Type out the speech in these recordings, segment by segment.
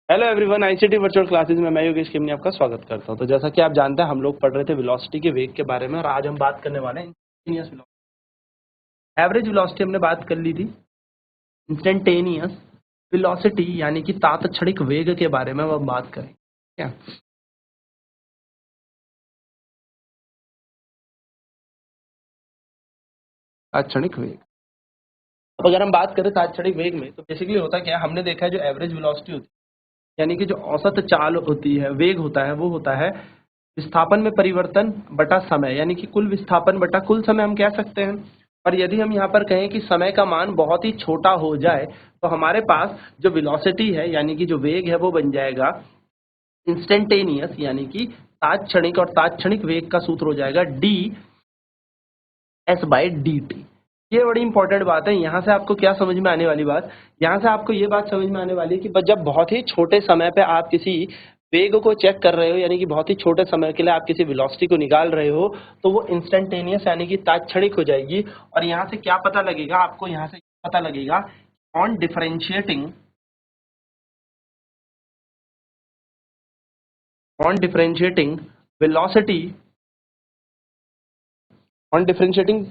Hello everyone, ICT virtual classes में मैं योगेश किमनी आपका स्वागत करता हूं। तो जैसा कि आप जानते हैं, हम लोग पढ़ रहे थे वेलोसिटी के वेग के बारे में और आज हम बात करने वाले हैं इंस्टेंटेनियस वेलोसिटी। एवरेज वेलोसिटी हमने बात कर ली थी। इंस्टेंटेनियस वेलोसिटी यानी कि तात्क्षणिक वेग के बारे में हम बात करें। क्या तात्क्षणिक वेग, अब अगर हम बात करें तात्क्षणिक वेग में तो बेसिकली होता क्या है, हमने देखा है जो एवरेज वेलोसिटी होती है यानी कि जो औसत चाल होती है, वेग होता है, वो होता है विस्थापन में परिवर्तन बटा समय, यानी कि कुल विस्थापन बटा कुल समय हम कह सकते हैं। और यदि हम यहाँ पर कहें कि समय का मान बहुत ही छोटा हो जाए तो हमारे पास जो वेलोसिटी है यानी कि जो वेग है वो बन जाएगा इंस्टेंटेनियस, यानी कि तात्क्षणिक, और तात्क्षणिक वेग का सूत्र हो जाएगा D S by D T. ये बड़ी इंपॉर्टेंट बात है। यहाँ से आपको क्या समझ में आने वाली बात, यहाँ से आपको ये बात समझ में आने वाली है कि जब बहुत ही छोटे समय पे आप किसी वेग को चेक कर रहे हो, यानी कि बहुत ही छोटे समय के लिए आप किसी वेलोसिटी को निकाल रहे हो, तो वो इंस्टेंटेनियस यानी कि तात्क्षणिक हो जाएगी। और यहाँ से क्या पता लगेगा आपको, यहाँ से पता लगेगा on differentiating velocity, on differentiating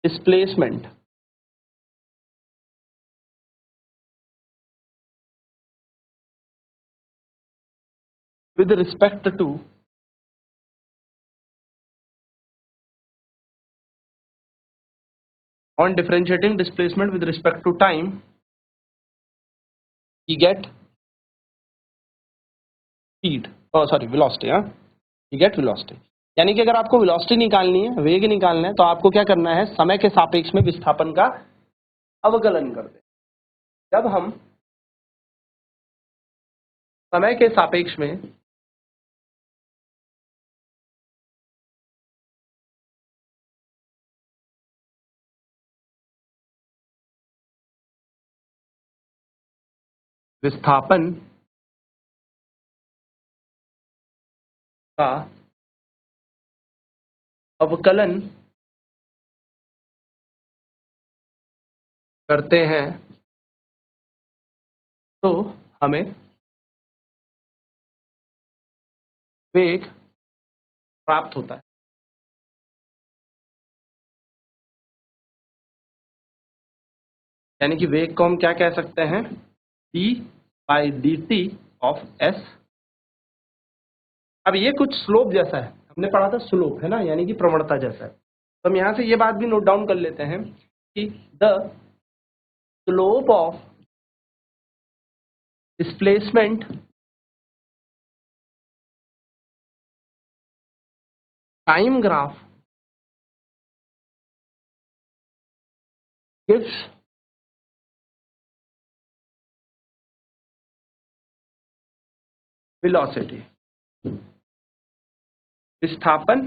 displacement with respect to on differentiating displacement with respect to time, you get speed, oh sorry velocity, हाँ, you get velocity। यानी कि अगर आपको वेलोसिटी निकालनी है, वेग निकालना है, तो आपको क्या करना है, समय के सापेक्ष में विस्थापन का अवकलन कर दे। जब हम समय के सापेक्ष में विस्थापन का अवकलन करते हैं तो हमें वेग प्राप्त होता है। यानी कि वेग को हम क्या कह सकते हैं, D by D T of S. अब ये कुछ स्लोप जैसा है, हमने पढ़ा था स्लोप है ना, यानी कि प्रवणता जैसा है। तो हम यहाँ से ये बात भी नोट डाउन कर लेते हैं कि the slope of displacement time graph gives velocity. विस्थापन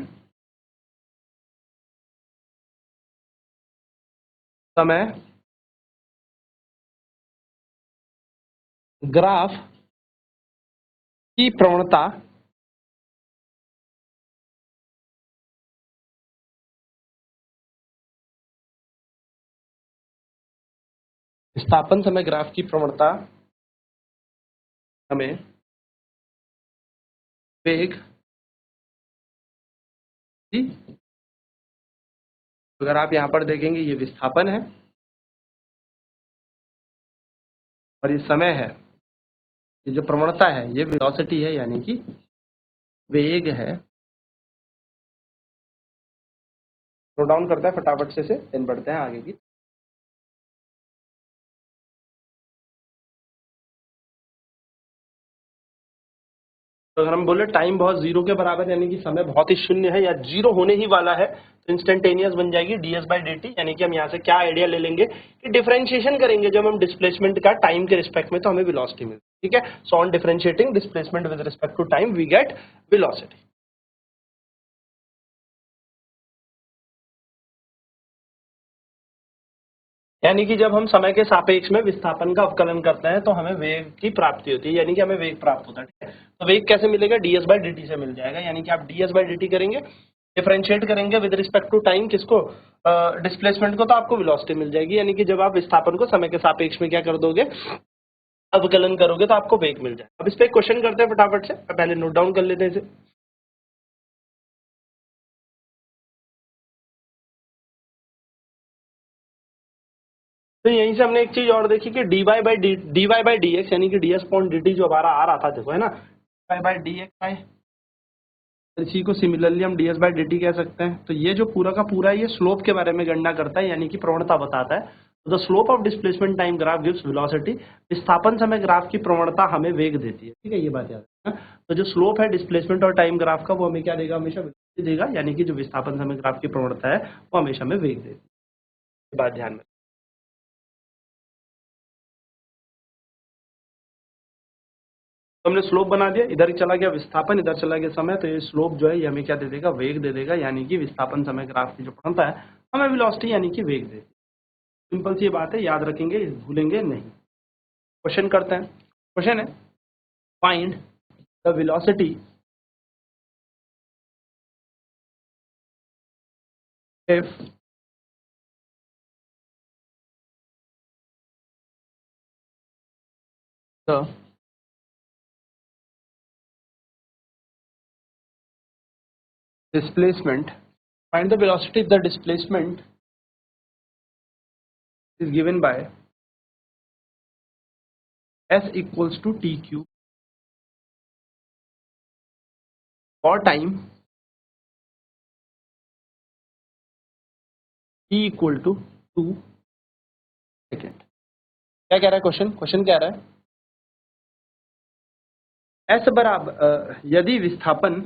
समय ग्राफ की प्रवणता विस्थापन समय ग्राफ की प्रवणता हमें वेग दी। अगर आप यहाँ पर देखेंगे, ये विस्थापन है और ये समय है, ये जो प्रवणता है ये वेलोसिटी है, यानी कि वेग है। नोट डाउन करता है फटाफट से देन बढ़ते हैं आगे की। तो अगर हम बोले टाइम बहुत जीरो के बराबर, यानी कि समय बहुत ही शून्य है या जीरो होने ही वाला है, तो इंस्टेंटेनियस बन जाएगी ds बाई डी टी। यानी कि हम यहाँ से क्या आइडिया ले लेंगे कि डिफरेंशिएशन करेंगे जब हम डिस्प्लेसमेंट का टाइम के रिस्पेक्ट में, तो हमें वेलोसिटी मिलती है। ठीक है, so on differentiating displacement with respect to time we get velocity. यानी कि जब हम समय के सापेक्ष में विस्थापन का अवकलन करते हैं तो हमें वेग की प्राप्ति होती है, यानी कि हमें वेग प्राप्त होता है। ठीक है, तो वेग कैसे मिलेगा, ds बाई डी टी से मिल जाएगा। यानी कि आप ds बाई डी टी करेंगे, डिफरेंशिएट करेंगे विद रिस्पेक्ट टू टाइम, किसको, डिस्प्लेसमेंट को, तो आपको वेलोसिटी मिल जाएगी। यानी कि जब आप विस्थापन को समय के सापेक्ष में क्या कर दोगे, अवकलन करोगे तो आपको वेग मिल जाए। अब इस पे एक क्वेश्चन करते हैं फटाफट से, पहले नोट डाउन कर लेते हैं इसे। तो यहीं से हमने एक चीज और देखी कि dy/dx यानी कि ds/dt जो हमारा आ रहा था, देखो है ना, dy/dx, इसी को सिमिलरली हम ds/dt कह सकते हैं। तो ये जो पूरा का पूरा ये स्लोप के बारे में गणना करता है, यानी कि प्रवणता बताता है। The slope of displacement time graph gives velocity, विस्थापन समय ग्राफ की प्रवणता हमें वेग देती है, ठीक है, ये बात याद रखना। तो जो स्लोप है डिस्प्लेसमेंट और टाइम ग्राफ का, वो हमें क्या देगा, हमेशा वेलोसिटी देगा, यानी कि जो विस्थापन समय ग्राफ की प्रवणता है वो हमेशा हमें वेग देती है, ये बात ध्यान में। तो हमने स्लोप बना दिया, इधर चला गया विस्थापन, इधर चला गया समय, तो ये स्लोप जो है ये हमें क्या दे देगा, वेग दे देगा, यानी कि विस्थापन समय ग्राफ की जो प्रवणता है हमें वेलोसिटी यानी कि वेग देगी। सिंपल सी बात है, याद रखेंगे, भूलेंगे नहीं। क्वेश्चन करते हैं। क्वेश्चन है, find the velocity if the displacement, find the velocity if the displacement is given by s equals to t cube for time t equal to 2 second. क्या कह रहा है क्वेश्चन, क्वेश्चन कह रहा है s बराबर यदि विस्थापन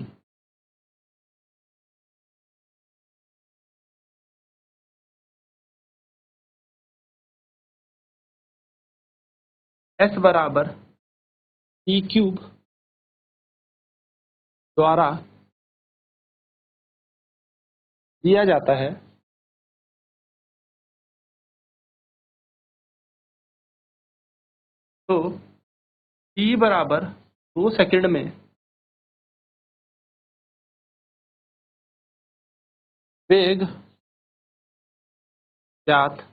s बराबर t क्यूब द्वारा दिया जाता है, तो t बराबर 2 सेकंड में वेग ज्ञात।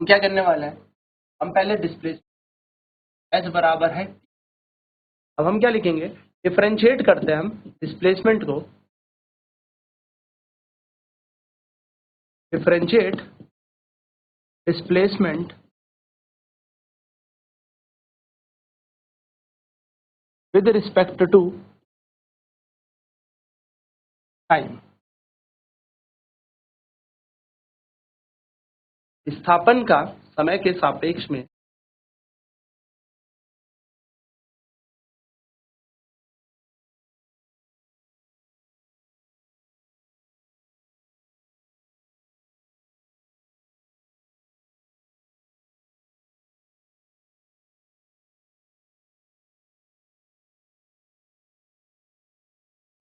हम क्या करने वाले हैं, हम पहले डिस्प्लेस s बराबर है, अब हम क्या लिखेंगे, डिफरेंशिएट करते हैं हम डिस्प्लेसमेंट को, differentiate displacement with respect to time. विस्थापन का समय के सापेक्ष में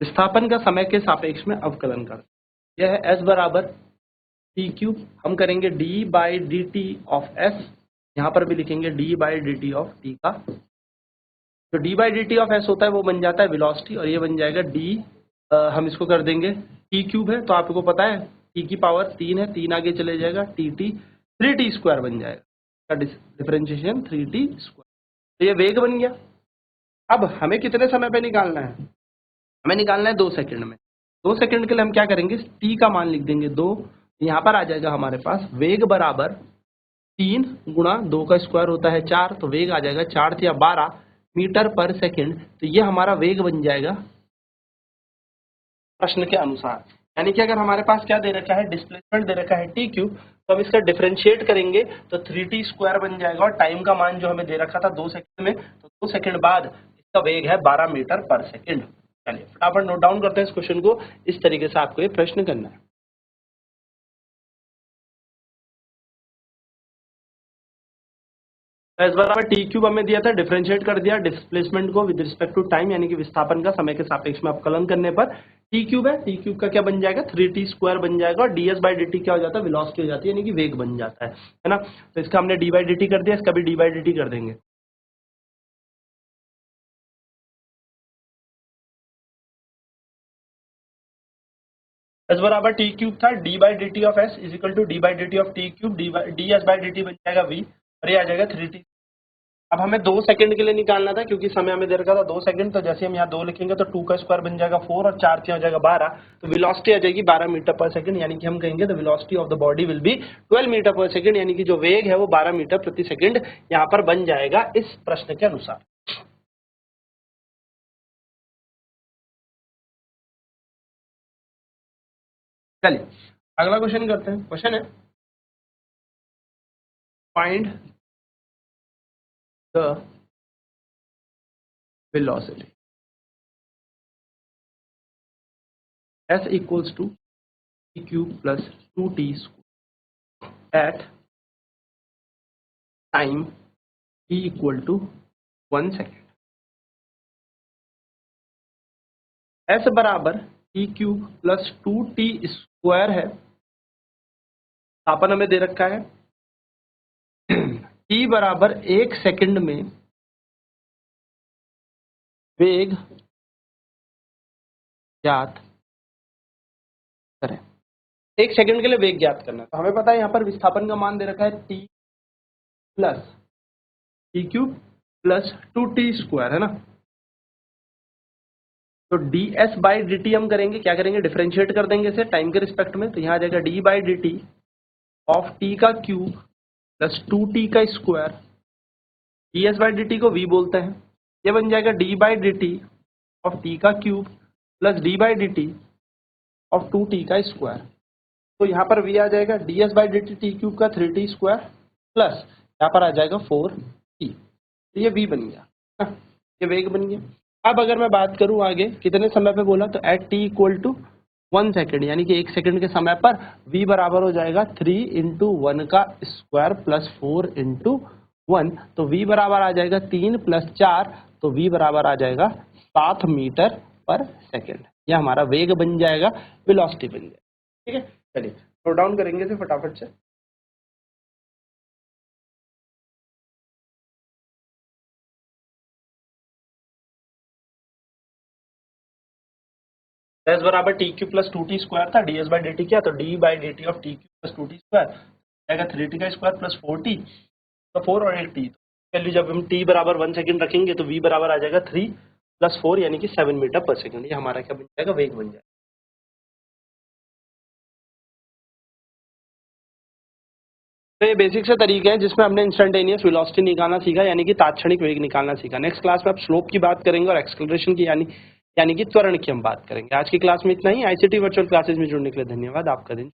विस्थापन का समय के सापेक्ष में अवकलन कर, यह है s बराबर टी क्यूब, हम करेंगे d/dt ऑफ s, यहाँ पर भी लिखेंगे d/dt ऑफ t का। जो d/dt ऑफ s होता है वो बन जाता है वेलोसिटी, और ये बन जाएगा d, हम इसको कर देंगे t क्यूब है, तो आपको पता है t की पावर 3 है, 3 आगे चले जाएगा, tt 3t स्क्वायर बन जाएगा, डिफरेंशिएशन 3t स्क्वायर, तो ये वेग बन गया। अब हमें कितने समय पे निकालना है, हमें निकालना है 2 सेकंड में। 2 सेकंड के लिए हम क्या करेंगे, t का मान लिख देंगे 2, यहाँ पर आ जाएगा हमारे पास वेग बराबर 3 गुणा 2 का स्क्वायर होता है 4, तो वेग आ जाएगा 4 या 12 मीटर पर सेकंड, तो ये हमारा वेग बन जाएगा प्रश्न के अनुसार। यानी कि अगर हमारे पास क्या दे रखा है, डिस्प्लेसमेंट दे रखा है टी क्यूब, तो हम इसका डिफरेंशिएट करेंगे तो 3t स्क्वायर बन जाएगा, और टाइम का मान जो हमें दे रखा था 2 सेकंड में, तो 2 सेकंड बाद इसका वेग है 12 मीटर पर सेकंड। चलिए फटाफट नोट डाउन करते हैं इस क्वेश्चन को, इस तरीके से आपको ये प्रश्न करना है। इस बार टी क्यूब हमें दिया था, डिफरेंशिएट कर दिया डिस्प्लेसमेंट को विद रिस्पेक्ट टू टाइम, यानी कि विस्थापन का समय के सापेक्ष में अवकलन करने पर टी क्यूब है, टी क्यूब का क्या बन जाएगा, 3t स्क्वायर बन जाएगा, और ds/dt क्या हो जाता है, वेलोसिटी हो जाती है, यानी कि वेग बन जाता है ना। तो इसका हमने d/dt कर दिया, इसका भी d/dt कर देंगे। एस बराबर टी क्यूब था, D by D T of S is equal to D by D T of T cube, D S by D T बन जाएगा वी, और ये आ जाएगा 3t। अब हमें 2 सेकंड के लिए निकालना था क्योंकि समय हमें दे रखा था 2 सेकंड, तो जैसे हम यहाँ 2 लिखेंगे तो 2 का स्क्वायर बन जाएगा 4 और 4 हो जाएगा 12, तो वेलोसिटी आ जाएगी 12 मीटर पर सेकंड, यानी कि हम कहेंगे the velocity of the body will be 12 metre पर सेकंड, यानी कि जो वेग है वो 12 मीटर प्रति सेकंड यहाँ पर बन जाएगा इस प्रश्न के अनुसार। चलिए अगला क्वेश्चन करते हैं। क्वेश्चन है find the velocity s equals to t cube plus 2t square at time t equal to 1 second। s बराबर t cube plus 2t square है, स्थापन हमें दे रखा है t बराबर 1 सेकंड में वेग ज्ञात करें। 1 सेकंड के लिए वेग ज्ञात करना, तो हमें पता है यहाँ पर विस्थापन का मान दे रखा है t plus T cube plus 2t square, है ना। तो ds बाई डी टी हम करेंगे, क्या करेंगे, डिफरेंशिएट कर देंगे इसे टाइम के रिस्पेक्ट में, तो यहाँ आ जाएगा d by D T of t का क्यूब प्लस 2t का square, ds by D T को v बोलते हैं, ये बन जाएगा d by D T of t का cube plus d by D T of 2t का स्क्वायर। तो यहाँ पर v आ जाएगा ds by D T T cube का 3t स्क्वायर प्लस यहाँ पर आ जाएगा 4t, तो ये v बन गया, ये वेग बन गया। अब अगर मैं बात करूं आगे कितने समय पे बोला, तो at t equal to 1 second, यानी कि 1 सेकेंड के समय पर v बराबर हो जाएगा 3 इंटू 1 का स्क्वायर प्लस 4 इंटू 1, तो v बराबर आ जाएगा 3 प्लस 4, तो v बराबर आ जाएगा 7 मीटर पर सेकेंड। यह हमारा वेग बन जाएगा, वेलोसिटी बन जाएगा। ठीक है, चलिए नोट डाउन करेंगे इसे फटाफट से। एस बराबर t q plus 2t square था, d S by D t क्या, तो d by D T of t q plus 2t square आएगा 3t का स्क्वायर प्लस 4t, तो 4 और 8t, वैल्यू जब हम t बराबर 1 सेकंड रखेंगे तो v बराबर आ जाएगा 3 प्लस 4 यानी कि 7 मीटर पर सेकंड। ये हमारा क्या बन जाएगा, वेग बन जाएगा। तो ये बेसिक से तरीके हैं जिसमें हमने इंस्टेंटेनियस वेलोसिटी निकालना सीखा, यानी कि तात्क्षणिक वेग निकालना सीखा। नेक्स्ट क्लास में आप स्लोप की बात करेंगे और एक्सेलरेशन की यानी कि त्वरण की हम बात करेंगे। आज की क्लास में इतना ही। आईसीटी वर्चुअल क्लासेस में जुड़ने के लिए धन्यवाद। आपका दिन